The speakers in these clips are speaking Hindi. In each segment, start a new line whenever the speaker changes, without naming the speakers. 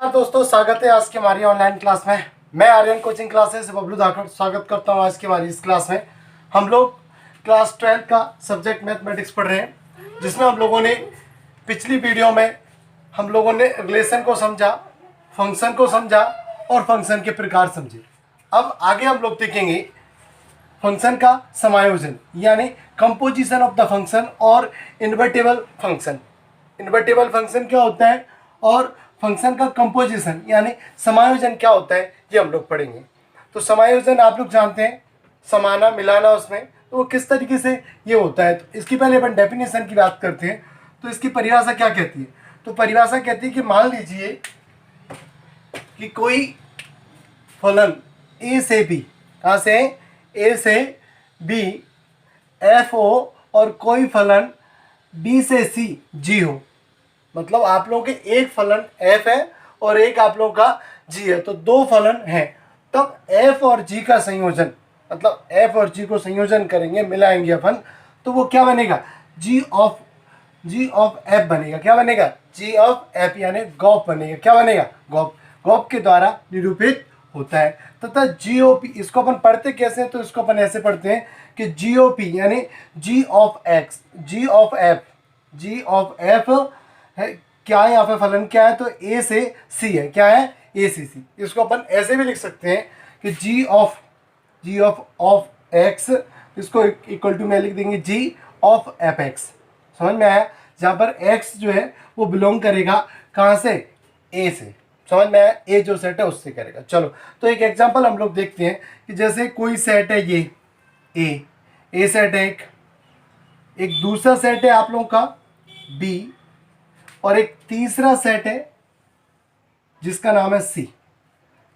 हाँ दोस्तों, स्वागत है आज की हमारी ऑनलाइन क्लास में। मैं आर्यन कोचिंग क्लासेस से बबलू धाकड़ स्वागत करता हूँ। आज की हमारी इस क्लास में हम लोग क्लास 12 का सब्जेक्ट मैथमेटिक्स पढ़ रहे हैं, जिसमें हम लोगों ने पिछली वीडियो में हम लोगों ने रिलेशन को समझा, फंक्शन को समझा और फंक्शन के प्रकार समझे। अब आगे हम लोग देखेंगे फंक्शन का समायोजन, यानी कंपोजिशन ऑफ द फंक्शन और इन्वर्टेबल फंक्शन। इन्वर्टेबल फंक्शन क्या होता है और फंक्शन का कंपोजिशन यानी समायोजन क्या होता है, ये हम लोग पढ़ेंगे। तो समायोजन आप लोग जानते हैं, समाना मिलाना, उसमें तो वो किस तरीके से ये होता है। तो इसकी पहले अपन डेफिनेशन की बात करते हैं। तो इसकी परिभाषा क्या कहती है? तो परिभाषा कहती है कि मान लीजिए कि कोई फलन ए से बी, कहाँ से? ए से बी एफ हो और कोई फलन बी से सी जी हो। मतलब आप लोगों के एक फलन एफ है और एक आप लोगों का जी है, तो दो फलन हैं। तब एफ और जी का संयोजन, मतलब एफ और जी को संयोजन करेंगे, मिलाएंगे अपन, तो वो क्या बनेगा? जी ऑफ एफ बनेगा। क्या बनेगा? जी ऑफ एफ, यानी गॉफ बनेगा। क्या बनेगा? गॉफ। गॉफ के द्वारा निरूपित होता है। तथा जीओपी, इसको अपन पढ़ते कैसे हैं? तो इसको अपन ऐसे पढ़ते हैं कि जीओपी यानी G of X, G of F है। क्या है यहाँ पे? फलन क्या है? तो ए से सी है। क्या है? ए से सी। इसको अपन ऐसे भी लिख सकते हैं कि जी ऑफ एक्स, इसको इक्वल टू में लिख देंगे जी ऑफ एफ एक्स। समझ में आया? जहाँ पर एक्स जो है वो बिलोंग करेगा कहाँ से? ए से। समझ में आया? ए जो सेट है उससे करेगा। चलो, तो एक एग्जांपल हम लोग देखते हैं कि जैसे कोई सेट है, ये ए सेट है, एक दूसरा सेट है आप लोगों का बी, और एक तीसरा सेट है जिसका नाम है सी।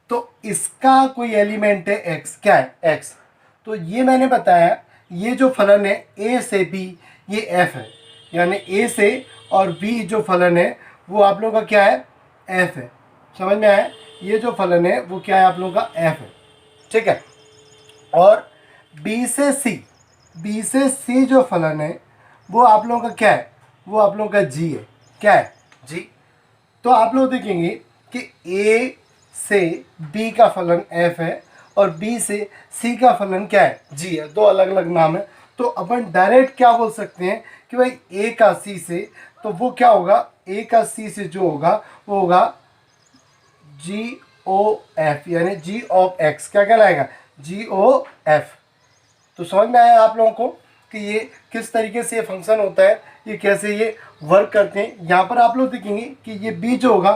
तो इसका कोई एलिमेंट है एक्स। क्या है? एक्स। तो ये मैंने बताया, ये जो फलन है ए से बी, ये एफ है, यानी ए से और बी जो फलन है वो आप लोगों का क्या है? एफ है। समझ में आया? ये जो फलन है वो क्या है? आप लोगों का एफ है। ठीक है। और बी से सी जो फलन है वो आप लोगों का क्या है? वो आप लोगों का जी है। क्या है? जी। तो आप लोग देखेंगे कि ए से बी का फलन एफ है और बी से सी का फलन क्या है? जी है। दो अलग अलग नाम है। तो अपन डायरेक्ट क्या बोल सकते हैं कि भाई ए का सी से, तो वो क्या होगा? ए का सी से जो होगा वो होगा जी ओ एफ, यानी जी ऑफ एक्स। क्या कहलाएगा? जी ओ एफ। तो समझ में आया आप लोगों को कि ये किस तरीके से ये फंक्शन होता है, ये कैसे ये वर्क करते हैं। यहाँ पर आप लोग देखेंगे कि ये बी जो होगा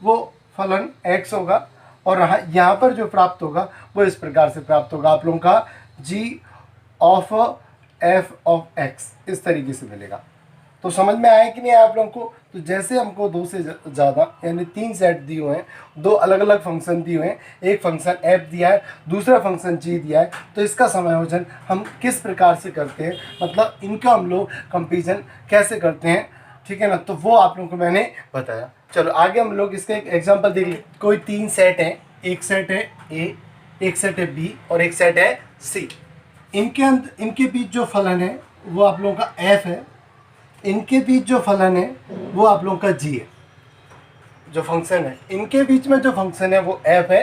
वो फलन एक्स होगा, और यहाँ पर जो प्राप्त होगा वो इस प्रकार से प्राप्त होगा, आप लोगों का जी ऑफ एफ ऑफ एक्स, इस तरीके से मिलेगा। तो समझ में आया कि नहीं आया आप लोगों को? तो जैसे हमको दो से ज़्यादा यानी तीन सेट दिए हुए हैं, दो अलग अलग फंक्शन दिए हुए हैं, एक फंक्शन एफ दिया है, दूसरा फंक्शन जी दिया है, तो इसका समायोजन हम किस प्रकार से करते हैं, मतलब इनका हम लोग कंपेरिजन कैसे करते हैं, ठीक है ना? तो वो आप लोगों को मैंने बताया। चलो आगे हम लोग इसका एक एग्जाम्पल देख लें। कोई तीन सेट हैं, एक सेट है ए, एक सेट है बी और एक सेट है सी। इनके बीच जो फलन है वो आप लोगों का एफ है, इनके बीच जो फलन है वो आप लोगों का जी है। जो फंक्शन है इनके बीच में जो फंक्शन है वो एफ है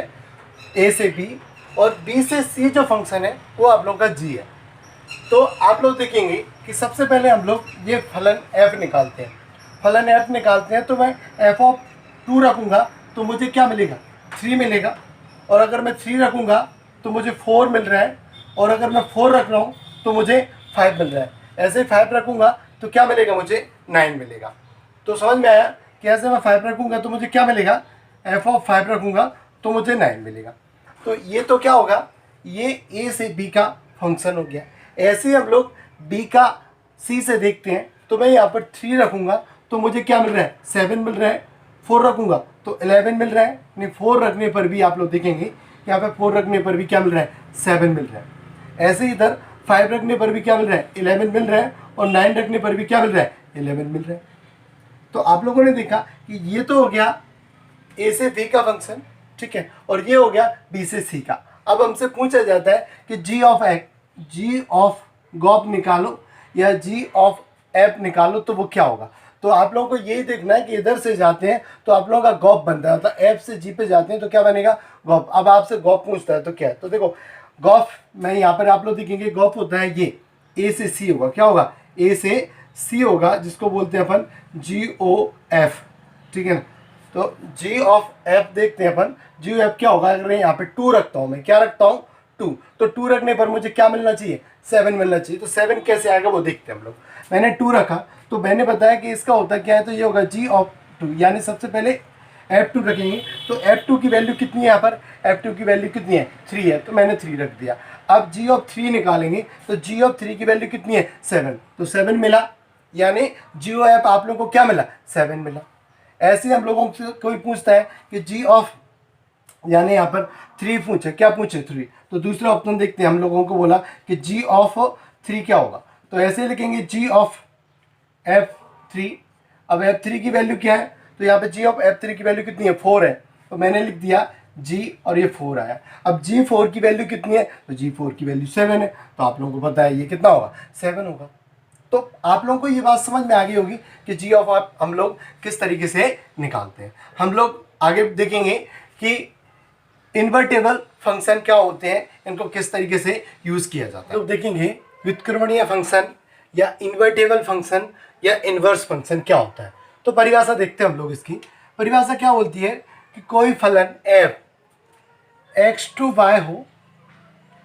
ए से बी, और बी से सी जो फंक्शन है वो आप लोगों का जी है। तो आप लोग देखेंगे कि सबसे पहले हम लोग ये फलन एफ निकालते हैं। फलन एफ निकालते हैं तो मैं एफ ऑफ 2 रखूँगा तो मुझे क्या मिलेगा? 3 मिलेगा। और अगर मैं 3 रखूँगा तो मुझे 4 मिल रहा है, और अगर मैं 4 रख रहा हूँ तो मुझे 5 मिल रहा है। ऐसे 5 रखूँगा तो क्या मिलेगा? मुझे 9 मिलेगा। तो समझ में आया कि ऐसे मैं 5 रखूँगा तो मुझे क्या मिलेगा? एफ ऑफ 5 रखूँगा तो मुझे 9 मिलेगा। तो ये तो क्या होगा? ये ए से बी का फंक्शन हो गया। ऐसे ही हम लोग बी का सी से देखते हैं। तो मैं यहाँ पर 3 रखूँगा तो मुझे क्या मिल रहा है? 7 मिल रहा है। 4 रखूँगा तो 11 मिल रहा है। नहीं, 4 रखने पर भी आप लोग देखेंगे यहाँ पर 4 रखने पर भी क्या मिल रहा है? 7 मिल रहा है। ऐसे ही इधर 5 रखने पर भी क्या मिल रहा है? 11 मिल रहा है, और 9 रखने पर भी क्या मिल रहा है? 11 मिल रहा है। तो आप लोगों ने देखा कि ये तो हो गया ए से बी का फंक्शन, ठीक है, और ये हो गया बी से सी का। अब हमसे पूछा जाता है कि जी ऑफ गॉफ निकालो या जी ऑफ एफ निकालो, तो वो क्या होगा? तो आप लोगों को यही देखना है कि इधर से जाते हैं तो आप लोगों का गॉप बनता है, मतलब एफ से जी पे जाते हैं तो क्या बनेगा, गॉप। अब आपसे गॉप पूछता है तो क्या है, तो देखो गॉप में यहाँ पर आप लोग देखेंगे गॉप होता है ये ए से सी होगा, क्या होगा, ए से सी होगा, जिसको बोलते हैं अपन जी ओ एफ, ठीक है ना। तो जी ऑफ एफ देखते हैं अपन, जी एफ क्या होगा, अगर यहाँ पे 2 रखता हूँ मैं, क्या रखता हूँ 2, तो 2 रखने पर मुझे क्या मिलना चाहिए, 7 मिलना चाहिए। तो 7 कैसे आएगा वो देखते हैं हम लोग। मैंने 2 रखा तो मैंने बताया कि इसका होता क्या है, तो ये होगा जी ऑफ 2, यानी सबसे पहले F2 रखेंगे। तो F2 की वैल्यू कितनी है, यहाँ पर F2 की वैल्यू कितनी है, 3 है, तो मैंने 3 रख दिया। अब जी ऑफ 3 निकालेंगे तो जी ऑफ 3 की वैल्यू कितनी है, 7, तो 7 मिला, यानी जी ओ एफ आप लोगों को क्या मिला, 7 मिला। ऐसे ही हम लोगों से कोई पूछता है कि जी ऑफ, यानी यहाँ पर 3 पूछे, क्या पूछे 3, तो दूसरा ऑप्शन देखते हैं, हम लोगों को बोला कि जी ऑफ 3 क्या होगा, तो ऐसे लिखेंगे जी ऑफ F3। अब F3 की वैल्यू क्या है, तो यहाँ पे जी ऑफ F3 की वैल्यू कितनी है, 4 है, तो मैंने लिख दिया G और ये 4 आया। अब G4 की वैल्यू कितनी है, तो G4 की वैल्यू 7 है, तो आप लोगों को पता है ये कितना होगा, 7 होगा। तो आप लोगों को ये बात समझ में आ गई होगी कि जी ऑफ आप हम लोग किस तरीके से निकालते हैं। हम लोग आगे देखेंगे कि इन्वर्टेबल फंक्शन क्या होते हैं, इनको किस तरीके से यूज किया जाता है। तो देखेंगे व्युत्क्रमणीय फंक्शन या इन्वर्टेबल फंक्शन या इन्वर्स फंक्शन क्या होता है। तो परिभाषा देखते हैं हम लोग। इसकी परिभाषा क्या बोलती है कि कोई फलन f x टू y हो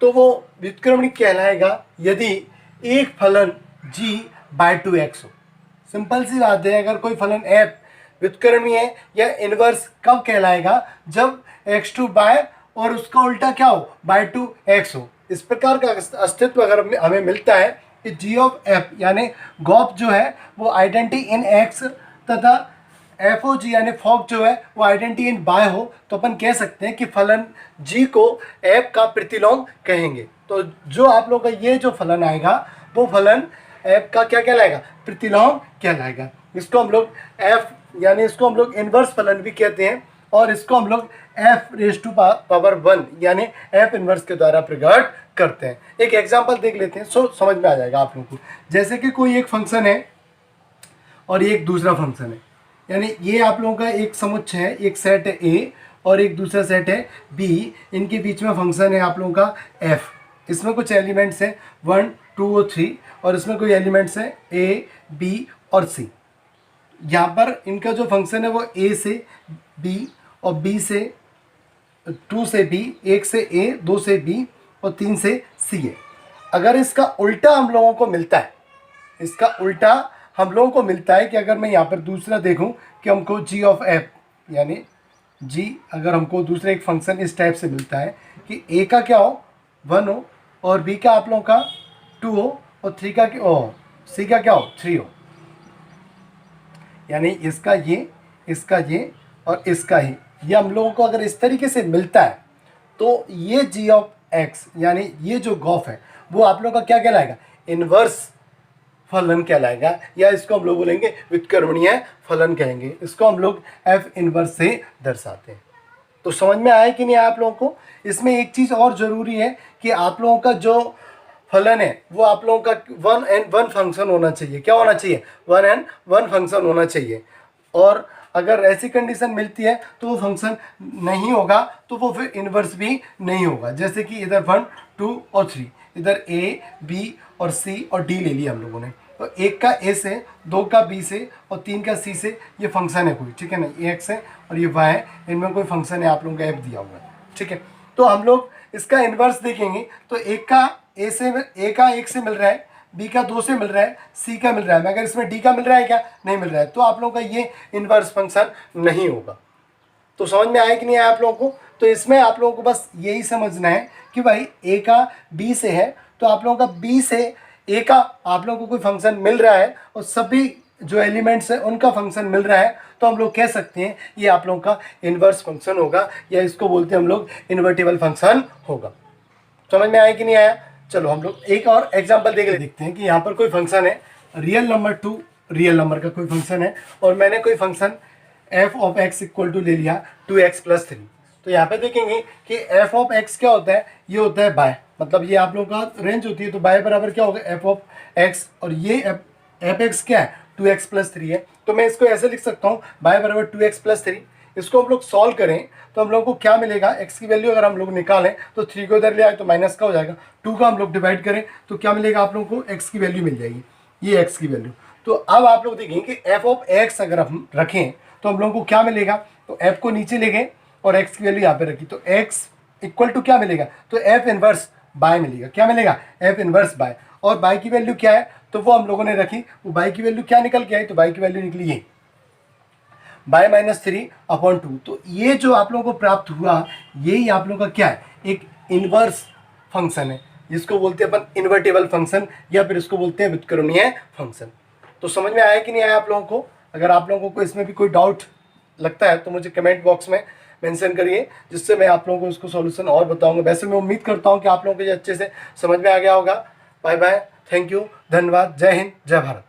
तो वो व्युत्क्रमणिक कहलाएगा यदि एक फलन g बाय 2x हो। सिंपल सी बात है, अगर कोई फलन f व्युत्क्रमणीय है या इनवर्स कब कहलाएगा, जब x टू बाय और उसका उल्टा क्या हो, बाय 2x हो। इस प्रकार का अस्तित्व अगर हमें मिलता है कि g ऑफ f यानी गॉप जो है वो आइडेंटिटी इन x तथा एफ ओ जी यानी फॉक जो है वो आइडेंटिटी इन बाय हो, तो अपन कह सकते हैं कि फलन g को f का प्रतिलोम कहेंगे। तो जो आप लोग का ये जो फलन आएगा वो फलन f का क्या कहलाएगा, प्रतिलोम कहलाएगा। इसको हम लोग f यानी इसको हम लोग इनवर्स फलन भी कहते हैं, और इसको हम लोग f रेज टू पावर 1 यानी f इनवर्स के द्वारा प्रकट करते हैं। एक एग्जांपल देख लेते हैं, सो समझ में आ जाएगा आप लोगों को। जैसे कि कोई एक फंक्शन है और ये एक दूसरा फंक्शन है, यानी ये आप लोगों का एक समुच्चय है, एक सेट है A और एक दूसरा सेट है B, इनके बीच में फंक्शन है आप लोगों का F। इसमें कुछ एलिमेंट्स हैं 1 2 और 3, और इसमें कोई एलिमेंट्स हैं A B और C। यहाँ पर इनका जो फंक्शन है वो A से B और B से 2 से B, 1 से A, 2 से B और 3 से C है। अगर इसका उल्टा हम लोगों को मिलता है, इसका उल्टा हम लोगों को मिलता है कि अगर मैं यहाँ पर दूसरा देखूं कि हमको g ऑफ f यानी g, अगर हमको दूसरा एक फंक्शन इस टाइप से मिलता है कि a का क्या हो 1 हो और b का आप लोगों का 2 हो और 3 का c का क्या हो 3 हो, यानी इसका ये और इसका ये हम लोगों को अगर इस तरीके से मिलता है तो ये g ऑफ x यानी ये जो गॉफ है वो आप लोगों का क्या कहलाएगा, इनवर्स फलन कहलाएगा, या इसको हम लोग बोलेंगे व्युत्क्रमणीय फलन कहेंगे। इसको हम लोग f इनवर्स से दर्शाते हैं। तो समझ में आया कि नहीं आप लोगों को। इसमें एक चीज़ और ज़रूरी है कि आप लोगों का जो फलन है वो आप लोगों का 1 and 1 फंक्शन होना चाहिए। क्या होना चाहिए, 1 and 1 फंक्शन होना चाहिए। और अगर ऐसी कंडीशन मिलती है तो वो फंक्शन नहीं होगा, तो वो फिर इनवर्स भी नहीं होगा। जैसे कि इधर 1 2 और 3, इधर A B और C और D ले लिया हम लोगों ने, तो एक का A से, 2 का B से और 3 का C से ये फंक्शन है कोई, ठीक है ना, ये x है और ये y है, इनमें कोई फंक्शन है आप लोगों का f दिया हुआ है, ठीक है। तो हम लोग इसका इन्वर्स देखेंगे तो एक का A का 1 से मिल रहा है, B का 2 से मिल रहा है, C का मिल रहा है, मगर इसमें D का मिल रहा है क्या, नहीं मिल रहा है, तो आप लोगों का ये इन्वर्स फंक्शन नहीं होगा। तो समझ में आया कि नहीं आया आप लोगों को। तो इसमें आप लोगों को बस यही समझना है कि भाई A का B से है तो आप लोगों का B से A का आप लोगों को कोई फंक्शन मिल रहा है और सभी जो एलिमेंट्स हैं उनका फंक्शन मिल रहा है, तो हम लोग कह सकते हैं ये आप लोगों का इन्वर्स फंक्शन होगा, या इसको बोलते हैं हम लोग इन्वर्टेबल फंक्शन होगा। समझ में आया कि नहीं आया। चलो हम लोग एक और एग्जाम्पल देखते हैं कि यहाँ पर कोई फंक्शन है real number to real number का कोई फंक्शन है, और मैंने कोई function f of x equal to ले लिया 2x प्लस 3। तो यहाँ पे देखेंगे कि f ऑफ x क्या होता है, ये होता है बाय, मतलब ये आप लोगों का रेंज होती है, तो बाय बराबर क्या होगा f ऑफ x, और ये f x क्या है 2x प्लस 3 है, तो मैं इसको ऐसे लिख सकता हूँ y बराबर 2x प्लस 3। इसको हम लोग सॉल्व करें तो हम लोग को क्या मिलेगा, x की वैल्यू अगर हम लोग निकालें तो 3 को इधर ले आए तो माइनस का हो जाएगा, 2 का हम लोग डिवाइड करें तो क्या मिलेगा आप लोगों को, x की वैल्यू मिल जाएगी, ये x की वैल्यू। तो अब आप लोग देखें कि f ऑफ x अगर हम रखें तो हम लोगों को क्या मिलेगा, तो f को नीचे ले गए और x की वैल्यू यहाँ पे रखी तो x इक्वल टू क्या मिलेगा, तो f इनवर्स बाय मिलेगा। क्या मिलेगा, f इनवर्स बाय। और बाय की वैल्यू क्या है, तो वो हम लोगों ने रखी, वो बाय की वैल्यू क्या निकल के आई, तो बाय की वैल्यू निकली ये बाय -3/2। तो ये जो आप लोगों को प्राप्त हुआ यही आप लोगों का क्या है, एक इनवर्स फंक्शन है, जिसको बोलते हैं अपन इन्वर्टेबल फंक्शन या फिर इसको बोलते हैं व्युत्क्रमणीय फंक्शन। तो समझ में आया कि नहीं आया आप लोगों को? अगर आप लोगों को इसमें भी कोई डाउट लगता है तो मुझे कमेंट बॉक्स में मेंशन करिए, जिससे मैं आप लोगों को इसको सॉल्यूशन और बताऊंगा। वैसे मैं उम्मीद करता हूँ कि आप लोगों को ये अच्छे से समझ में आ गया होगा। बाय बाय, थैंक यू, धन्यवाद, जय हिंद, जय भारत।